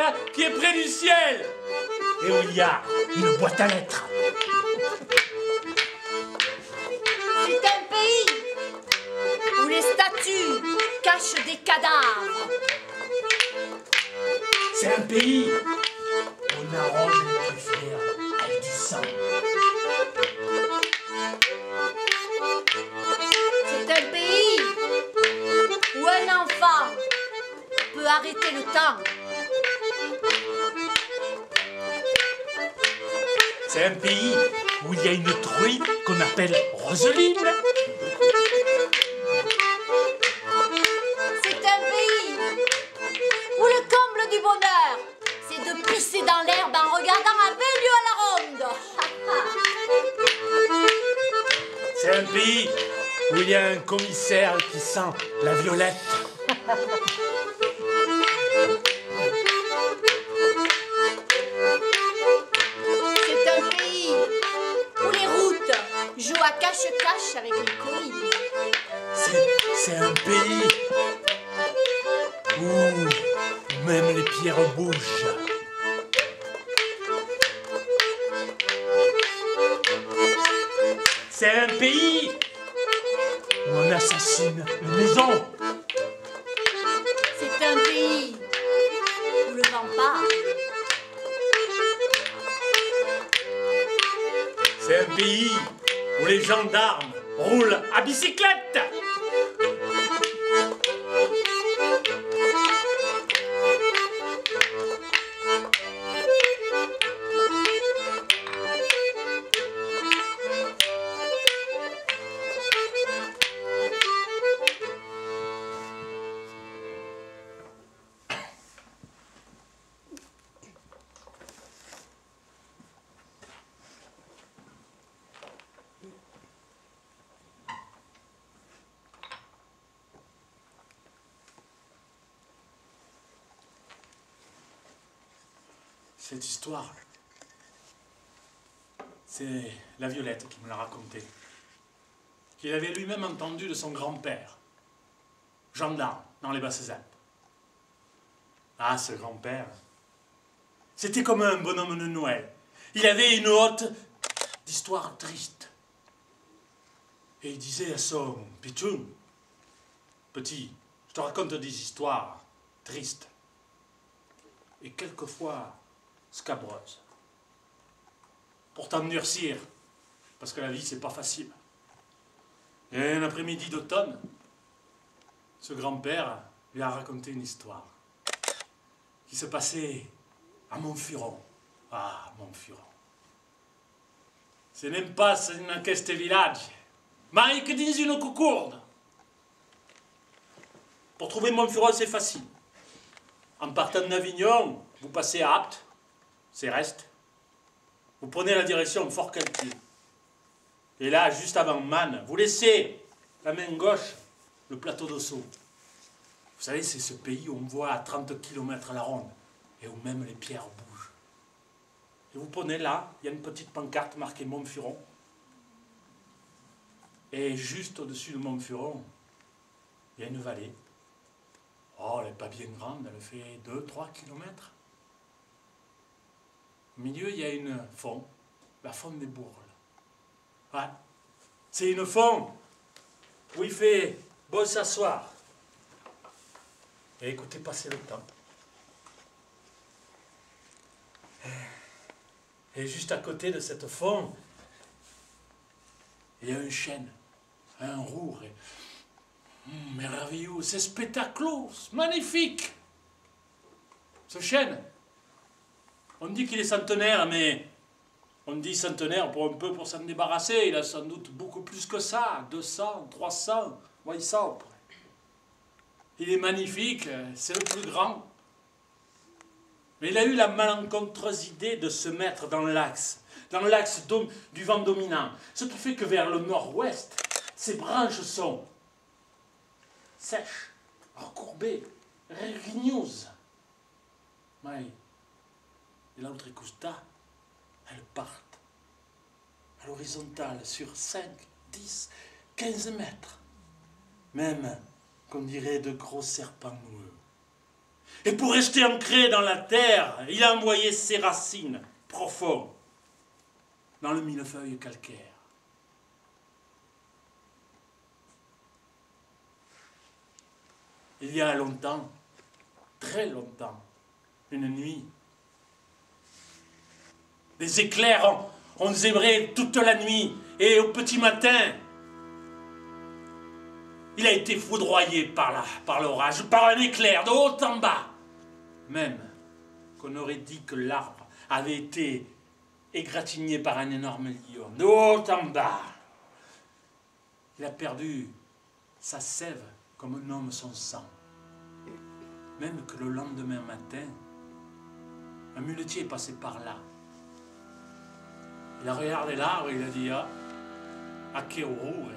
terre qui est près du ciel et où il y a une boîte à lettres. C'est un pays où les statues cachent des cadavres. C'est un pays où on arrange les préfères avec du sang. C'est un pays où un enfant peut arrêter le temps. C'est un pays où il y a une truie qu'on appelle Roseline. C'est un pays où le comble du bonheur, c'est de pisser dans l'herbe en regardant un vélo à la ronde. C'est un pays où il y a un commissaire qui sent la violette. C'est un pays où les routes jouent à cache-cache avec les collines. C'est un pays où même les pierres bougent. C'est un pays où on assassine une maison. C'est un pays où le vent part. C'est un pays où les gendarmes roulent à bicyclette. Cette histoire, c'est la Violette qui me l'a racontée. Qu'il avait lui-même entendu de son grand-père, gendarme dans les Basses-Alpes. Ah, ce grand-père, c'était comme un bonhomme de Noël. Il avait une hôte d'histoires tristes. Et il disait à son pitchoun, petit, je te raconte des histoires tristes. Et quelquefois scabreuses. Pour t'endurcir, parce que la vie, c'est pas facile. Et un après-midi d'automne, ce grand-père lui a raconté une histoire qui se passait à Montfuron. Ah, Montfuron. C'est même pas in questo village, mais que dans une coucourde. Pour trouver Montfuron, c'est facile. En partant d'Avignon, vous passez à Apt, c'est Reste. Vous prenez la direction Fort-Calquier. Et là, juste avant Man, vous laissez la main gauche le plateau d'Ossau. Vous savez, c'est ce pays où on voit à 30 km la ronde et où même les pierres bougent. Et vous prenez là, il y a une petite pancarte marquée Montfuron. Et juste au-dessus de Montfuron, il y a une vallée. Oh, elle n'est pas bien grande, elle fait 2-3 km. Au milieu, il y a une font, la font des Bourles. Ouais. C'est une font où il fait beau s'asseoir et écouter passer le temps. Et juste à côté de cette font, il y a un chêne, un roure. Merveilleux, c'est spectaculaire, magnifique. Ce chêne, on dit qu'il est centenaire, mais on dit centenaire pour s'en débarrasser. Il a sans doute beaucoup plus que ça, 200, 300, voyez ça. Il est magnifique, c'est le plus grand. Mais il a eu la malencontreuse idée de se mettre dans l'axe du vent dominant. Ce qui fait que vers le nord-ouest, ses branches sont sèches, recourbées, rigneuses. Mais et l'autre costa, elles partent à l'horizontale sur 5, 10, 15 mètres. Même, qu'on dirait, de gros serpents noueux. Et pour rester ancré dans la terre, il a envoyé ses racines profondes dans le millefeuille calcaire. Il y a longtemps, très longtemps, une nuit, des éclairs ont zébré toute la nuit, et au petit matin, il a été foudroyé par l'orage, par un éclair de haut en bas. Même qu'on aurait dit que l'arbre avait été égratigné par un énorme lion, de haut en bas. Il a perdu sa sève comme un homme son sang. Même que le lendemain matin, un muletier est passé par là. Il a regardé l'arbre et il a dit, ah, Akeoru,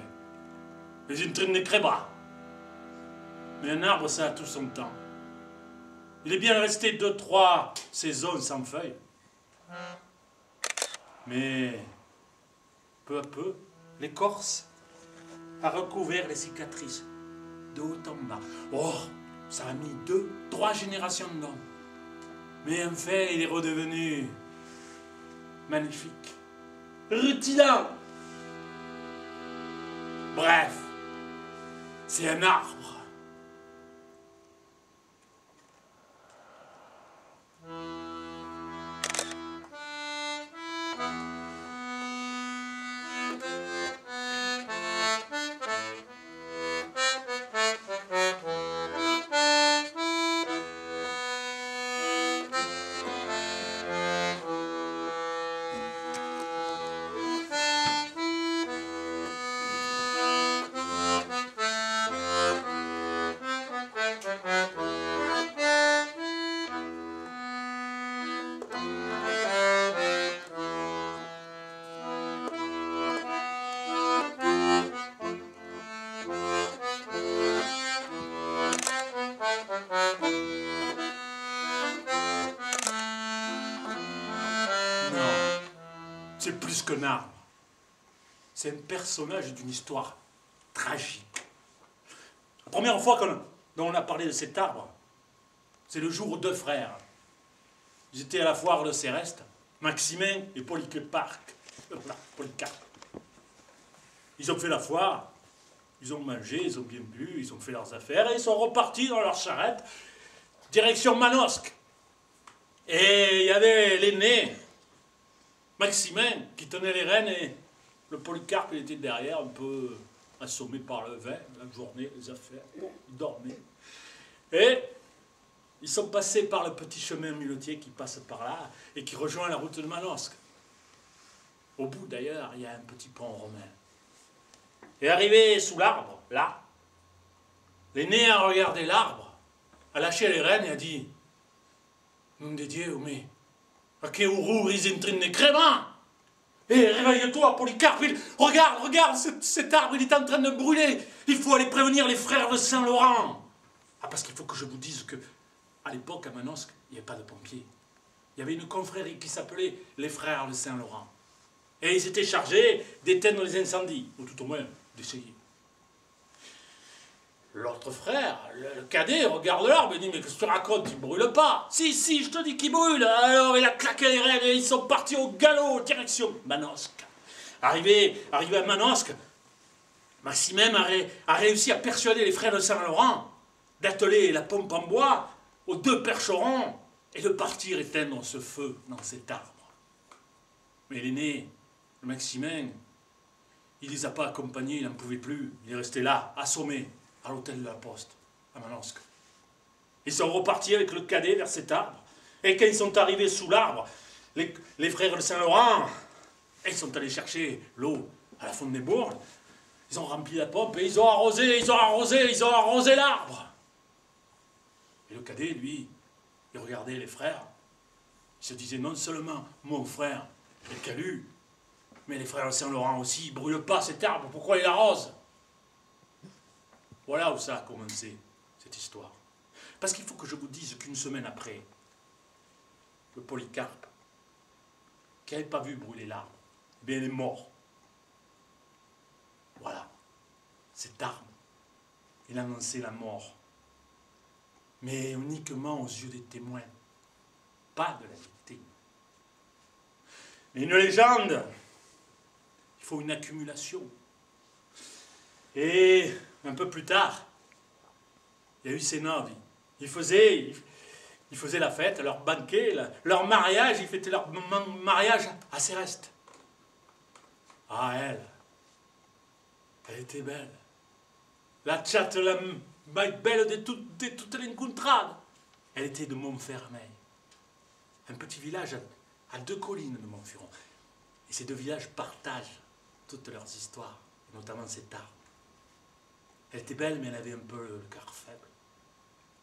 les intrigues ne créent pas. Mais un arbre, ça a tout son temps. Il est bien resté 2-3 saisons sans feuilles. Mais, peu à peu, l'écorce a recouvert les cicatrices de haut en bas. Oh, ça a mis 2-3 générations d'hommes. Mais enfin, il est redevenu magnifique, rutilant. Bref, c'est un arbre. C'est plus qu'un arbre. C'est un personnage d'une histoire tragique. La première fois dont on a parlé de cet arbre, c'est le jour où 2 frères. Ils étaient à la foire de Céreste, Maximin et Polycarpe. Ils ont fait la foire, ils ont mangé, ils ont bien bu, ils ont fait leurs affaires et ils sont repartis dans leur charrette, direction Manosque. Et il y avait l'aîné, Maximin, qui tenait les rênes, et le Polycarpe, il était derrière, un peu assommé par le vin, la journée, les affaires. Il dormait. Et ils sont passés par le petit chemin muletier qui passe par là et qui rejoint la route de Manosque. Au bout, d'ailleurs, il y a un petit pont romain. Et arrivé sous l'arbre, là, l'aîné a regardé l'arbre, a lâché les rênes et a dit « Nom de Dieu, mais... Akeoru risentrine crevant. Eh, réveille-toi, Polycarpe, regarde, cet arbre, il est en train de brûler. Il faut aller prévenir les frères de Saint-Laurent. Ah, parce qu'il faut que je vous dise que, à l'époque, à Manosque, il n'y avait pas de pompiers. Il y avait une confrérie qui s'appelait les frères de Saint-Laurent. Et ils étaient chargés d'éteindre les incendies, ou tout au moins d'essayer. L'autre frère, le cadet, regarde l'arbre et dit « Mais qu'est-ce que tu racontes? Il ne brûle pas !»« Si, je te dis qu'il brûle !» Alors il a claqué les rênes et ils sont partis au galop, direction Manosque. Arrivé à Manosque, Maximin a réussi à persuader les frères de Saint-Laurent d'atteler la pompe en bois aux 2 percherons et de partir éteindre ce feu dans cet arbre. Mais l'aîné, le Maximin, il ne les a pas accompagnés, il n'en pouvait plus. Il est resté là, assommé, à l'hôtel de la Poste, à Manosque. Ils sont repartis avec le cadet vers cet arbre. Et quand ils sont arrivés sous l'arbre, les frères de Saint-Laurent, ils sont allés chercher l'eau à la fonte des bourges. Ils ont rempli la pompe et ils ont arrosé l'arbre. Et le cadet, lui, il regardait les frères. Il se disait non seulement mon frère est calu, mais les frères de Saint-Laurent aussi, ils ne brûlent pas cet arbre, pourquoi ils l'arrosent? Voilà où ça a commencé, cette histoire. Parce qu'il faut que je vous dise qu'une semaine après, le Polycarpe, qui n'avait pas vu brûler l'arbre, eh bien, il est mort. Voilà. Cette arme, il annonçait la mort mais uniquement aux yeux des témoins, pas de la victime. Mais une légende, il faut une accumulation. Et un peu plus tard, il y a eu ces nobles. Ils faisaient la fête, leur banquet, leur mariage, ils fêtaient leur mariage à Céreste. Ah, elle était belle. La chatte la belle de toutes les contrades. Elle était de Montfermeil, un petit village à 2 collines de Montferrand. Et ces 2 villages partagent toutes leurs histoires, et notamment cet arbre. Elle était belle, mais elle avait un peu le cœur faible.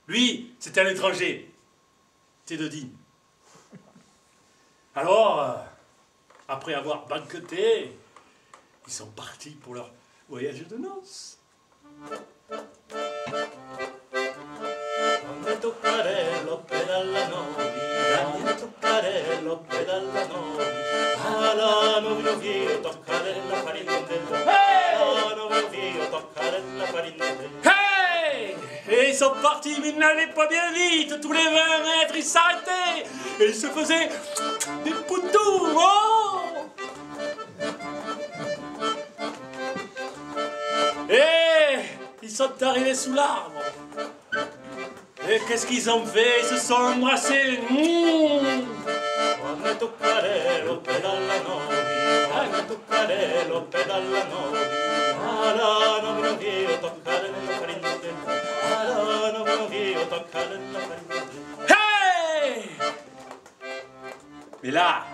Lui, c'était un étranger. C'était de digne. Alors, après avoir banqueté, ils sont partis pour leur voyage de noces. Toccarello pedalla novi, toccarello pedalla novi, alla novio toccarella farindello, alla novio toccarella farindello. Hey! Et ils sont partis, mais ils n'allaient pas bien vite. Tous les 20 mètres, ils s'arrêtaient. Et ils se faisaient des poutous. Oh! Et ils sont arrivés sous l'arbre. Et qu'est-ce qu'ils ont fait? Ils se sont embrassés. Toccarello pedalla novi, toccarello pedalla novi, alla novio toccarella farindello, alla novio toccarella farindello. Hey! Mais là,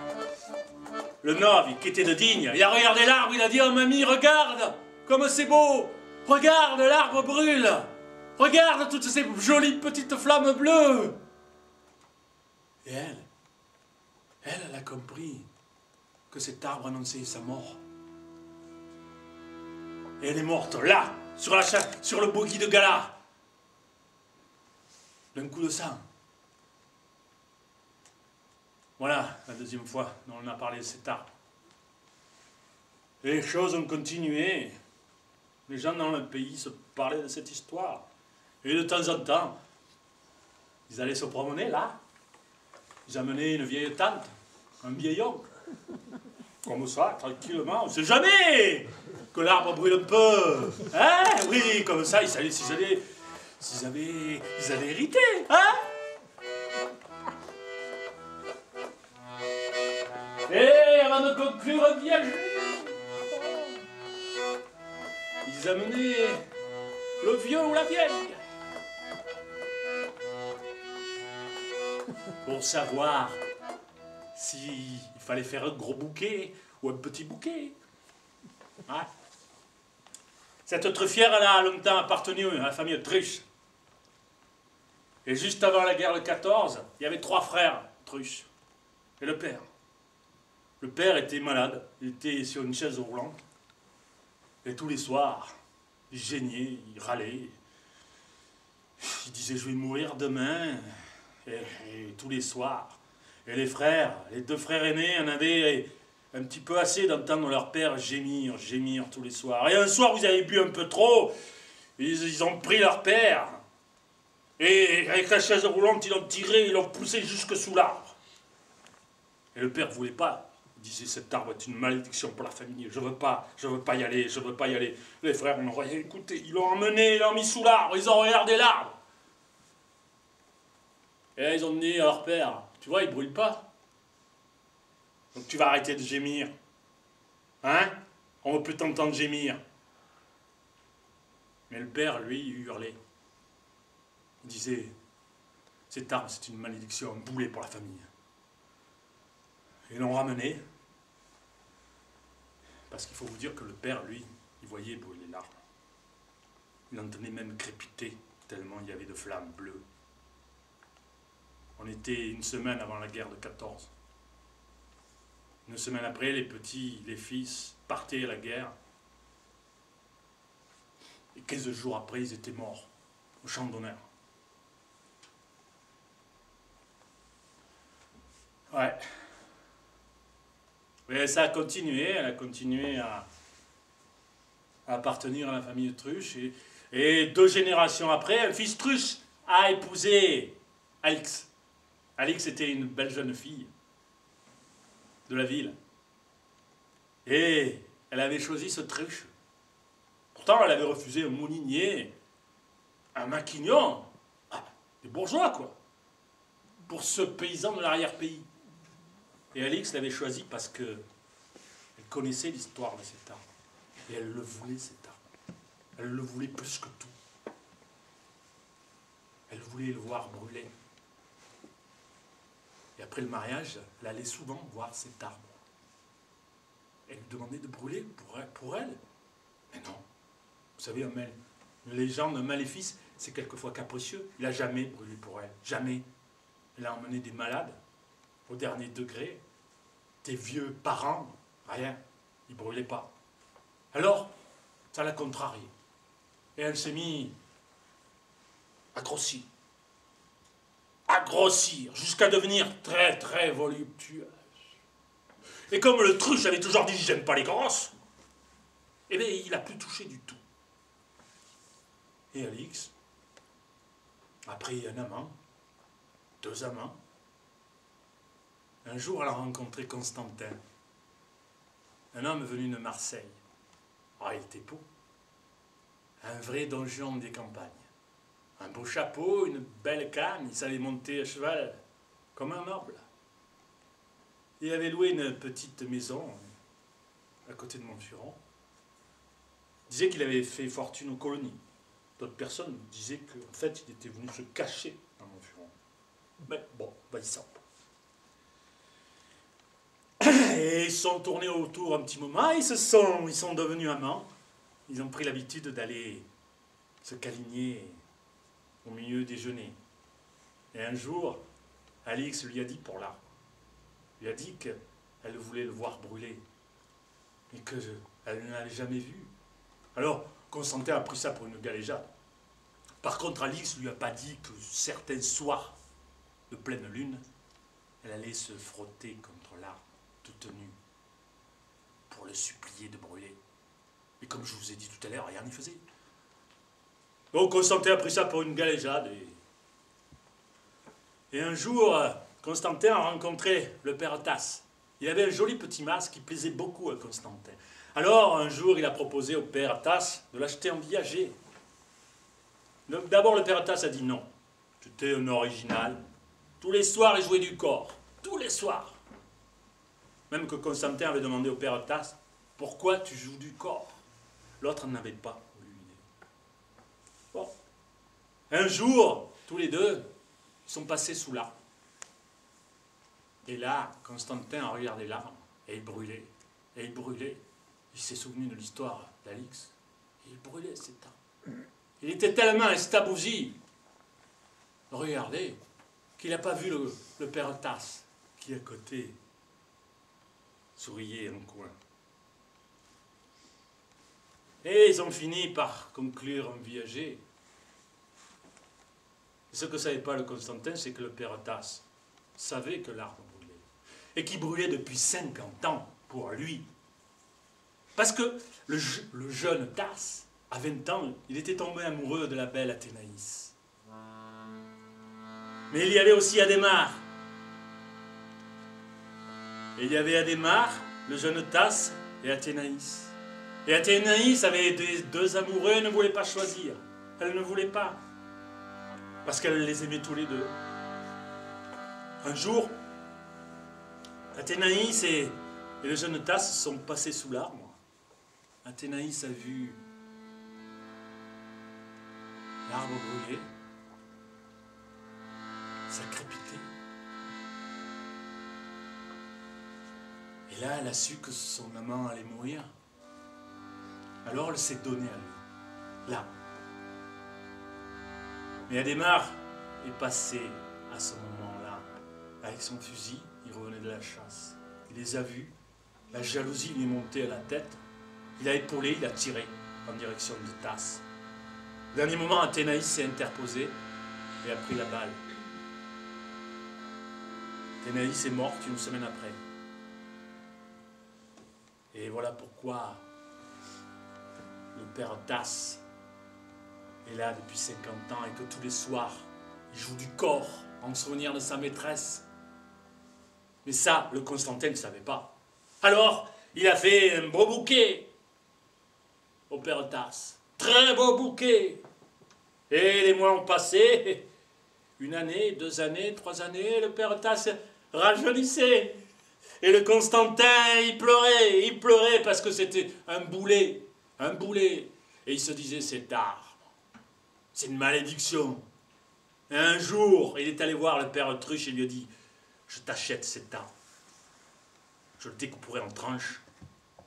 le noble, qui était de digne, il a regardé l'arbre, il a dit: oh mamie, regarde, comme c'est beau, regarde, l'arbre brûle, regarde toutes ces jolies petites flammes bleues. Et elle a compris que cet arbre annonçait sa mort. Et elle est morte là, sur le bourgui de Gala, d'un coup de sang. Voilà la 2e fois dont on a parlé de cet arbre. Et les choses ont continué. Les gens dans le pays se parlaient de cette histoire. Et de temps en temps, ils allaient se promener là. Ils amenaient une vieille tante, un vieil oncle. Comme ça, tranquillement. On ne sait jamais que l'arbre brûle un peu. Hein? Oui, comme ça, ils allaient hériter. Hein? Et avant de conclure un viager, ils amenaient le vieux ou la vieille pour savoir s'il fallait faire un gros bouquet ou un petit bouquet. Ouais. Cette truffière, elle a longtemps appartenu à la famille Truche. Et juste avant la guerre de 14, il y avait 3 frères Truche. Et le père. Le père était malade, il était sur une chaise roulante. Et tous les soirs, il geignait, il râlait. Il disait: je vais mourir demain. Et tous les soirs. Et les frères, les 2 frères aînés, en avaient un petit peu assez d'entendre leur père gémir tous les soirs. Et un soir, vous avez bu un peu trop, ils ont pris leur père. Et avec la chaise roulante, ils l'ont tiré, ils l'ont poussé jusque sous l'arbre. Et le père ne voulait pas. Il disait: cet arbre est une malédiction pour la famille, je veux pas y aller, je veux pas y aller. Les frères n'ont rien écouté, ils l'ont emmené, ils l'ont mis sous l'arbre, ils ont regardé l'arbre. Et là, ils ont dit à leur père: tu vois, il ne brûle pas. Donc tu vas arrêter de gémir. Hein? On ne veut plus t'entendre gémir. Mais le père, lui, il hurlait. Il disait: cet arbre, c'est une malédiction, un boulet pour la famille. Ils l'ont ramené. Parce qu'il faut vous dire que le père, lui, il voyait brûler l'arbre. Il entendait même crépiter, tellement il y avait de flammes bleues. On était une semaine avant la guerre de 14. Une semaine après, les fils partaient à la guerre. Et 15 jours après, ils étaient morts, au champ d'honneur. Ouais. Mais ça a continué, elle a continué à appartenir à la famille Truche. Et 2 générations après, un fils Truche a épousé Alix. Alix était une belle jeune fille de la ville. Et elle avait choisi ce Truche. Pourtant, elle avait refusé un moulinier, un maquignon, des bourgeois, quoi, pour ce paysan de l'arrière-pays. Et Alix l'avait choisi parce qu'elle connaissait l'histoire de cet arbre. Et elle le voulait, cet arbre. Elle le voulait plus que tout. Elle voulait le voir brûler. Et après le mariage, elle allait souvent voir cet arbre. Elle lui demandait de brûler pour elle. Mais non. Vous savez, une légende, un maléfice, c'est quelquefois capricieux. Il n'a jamais brûlé pour elle. Jamais. Elle a emmené des malades au dernier degré, des vieux parents, rien. Ils ne brûlaient pas. Alors, ça l'a contrariée. Et elle s'est mise à grossir. À grossir, jusqu'à devenir très, très voluptueuse. Et comme le Truche avait toujours dit « j'aime pas les grosses », eh bien, il n'a plus touché du tout. Et Alix a pris un amant, 2 amants. Un jour, elle a rencontré Constantin, un homme venu de Marseille. Ah, il était beau. Un vrai donjon des campagnes. Un beau chapeau, une belle canne, il savait monter à cheval comme un noble. Il avait loué une petite maison à côté de Montfuron. Il disait qu'il avait fait fortune aux colonies. D'autres personnes disaient qu'en fait, il était venu se cacher dans Montfuron. Mais bon, il sort. Et ils sont tournés autour un petit moment, ils sont devenus amants. Ils ont pris l'habitude d'aller se câliner au milieu déjeuner. Et un jour, Alix lui a dit pour l'arbre, lui a dit qu'elle voulait le voir brûler, et qu'elle ne l'avait jamais vu. Alors, Constantin a pris ça pour une galéjade. Par contre, Alix lui a pas dit que certains soirs de pleine lune, elle allait se frotter contre l'arbre, toute nue, pour le supplier de brûler. Et comme je vous ai dit tout à l'heure, rien n'y faisait. Donc Constantin a pris ça pour une galéjade. Et un jour, Constantin a rencontré le père Tasse. Il avait un joli petit masque qui plaisait beaucoup à Constantin. Alors, un jour, il a proposé au père Tasse de l'acheter en viager. D'abord, le père Tasse a dit non. C'était un original. Tous les soirs, il jouait du corps. Tous les soirs. Même que Constantin avait demandé au père Tasse, pourquoi tu joues du corps? L'autre n'en avait pas voulu l'idée. Bon. Un jour, tous les deux, ils sont passés sous l'arbre. Et là, Constantin a regardé l'arbre, et il brûlait, et il brûlait. Il s'est souvenu de l'histoire d'Alix. Il brûlait cet arbre. Il était tellement estabousi, regardez, qu'il n'a pas vu le père Tasse, qui à côté souriait en coin. Et ils ont fini par conclure un viager. Et ce que ne savait pas le Constantin, c'est que le père Tasse savait que l'arbre brûlait. Et qu'il brûlait depuis 50 ans pour lui. Parce que le jeune Tasse, à 20 ans, il était tombé amoureux de la belle Athénaïs. Mais il y avait aussi Adhémar. Et il y avait Adhémar, le jeune Tasse, et Athénaïs. Et Athénaïs avait 2 amoureux, elle ne voulait pas choisir. Elle ne voulait pas. Parce qu'elle les aimait tous les deux. Un jour, Athénaïs et le jeune Tasse sont passés sous l'arbre. Athénaïs a vu l'arbre brûler. Ça crépitait. Et là, elle a su que son amant allait mourir. Alors elle s'est donnée à lui, là. Mais Adhémar est passé à ce moment-là. Avec son fusil, il revenait de la chasse. Il les a vus, la jalousie lui est montée à la tête. Il a épaulé, il a tiré en direction de Tasse. Au dernier moment, Athénaïs s'est interposée et a pris la balle. Athénaïs est morte une semaine après. Et voilà pourquoi le père Tasse est là depuis 50 ans et que tous les soirs, Il joue du corps en souvenir de sa maîtresse. Mais ça, le Constantin ne savait pas. Alors, il a fait un beau bouquet au père Tasse. Très beau bouquet. Et les mois ont passé. 1 année, 2 années, 3 années, le père Tasse rajeunissait. Et le Constantin, il pleurait parce que c'était un boulet. Et il se disait, c'est tard. C'est une malédiction. Et un jour, il est allé voir le père Autruche et lui a dit, je t'achète cet arbre. Je le découperai en tranches,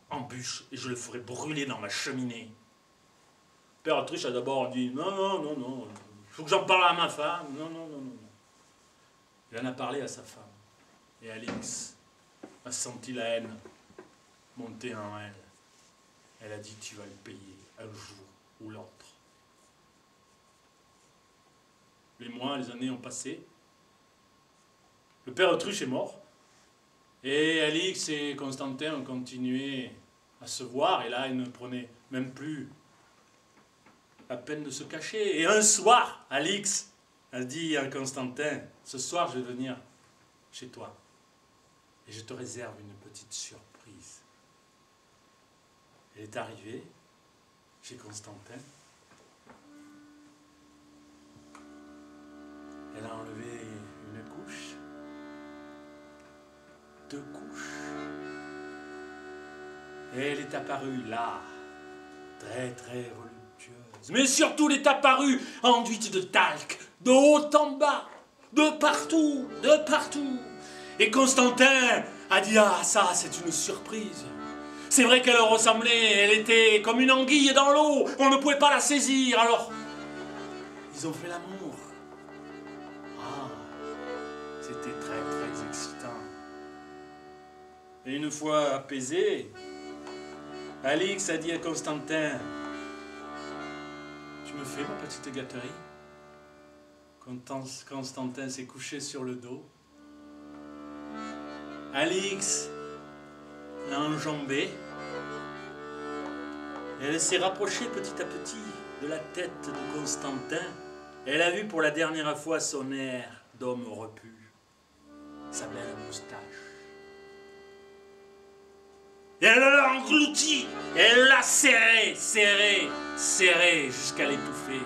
en bûches, et je le ferai brûler dans ma cheminée. Le père Autruche a d'abord dit, non, il faut que j'en parle à ma femme. Non. Il en a parlé à sa femme. Et Alix a senti la haine monter en elle. Elle a dit, tu vas le payer un jour ou l'autre. Les mois, les années ont passé. Le père Autruche est mort. Et Alix et Constantin ont continué à se voir. Et là, ils ne prenaient même plus la peine de se cacher. Et un soir, Alix a dit à Constantin, ce soir, je vais venir chez toi. Et je te réserve une petite surprise. Elle est arrivée chez Constantin. Elle a enlevé une couche, 2 couches. Et elle est apparue là, très voluptueuse. Mais surtout, elle est apparue enduite de talc, de haut en bas, de partout. Et Constantin a dit, ah ça c'est une surprise. C'est vrai qu'elle ressemblait, elle était comme une anguille dans l'eau, on ne pouvait pas la saisir. Alors, ils ont fait l'amour. Ah, c'était très excitant. Et une fois apaisé, Alix a dit à Constantin, tu me fais ma petite gâterie? Constantin s'est couché sur le dos. Alix l'a enjambé. Elle s'est rapprochée petit à petit de la tête de Constantin. Elle a vu pour la dernière fois son air d'homme repu, sa belle moustache. Et elle l'a englouti, elle l'a serré jusqu'à l'étouffer.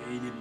Et il est mort.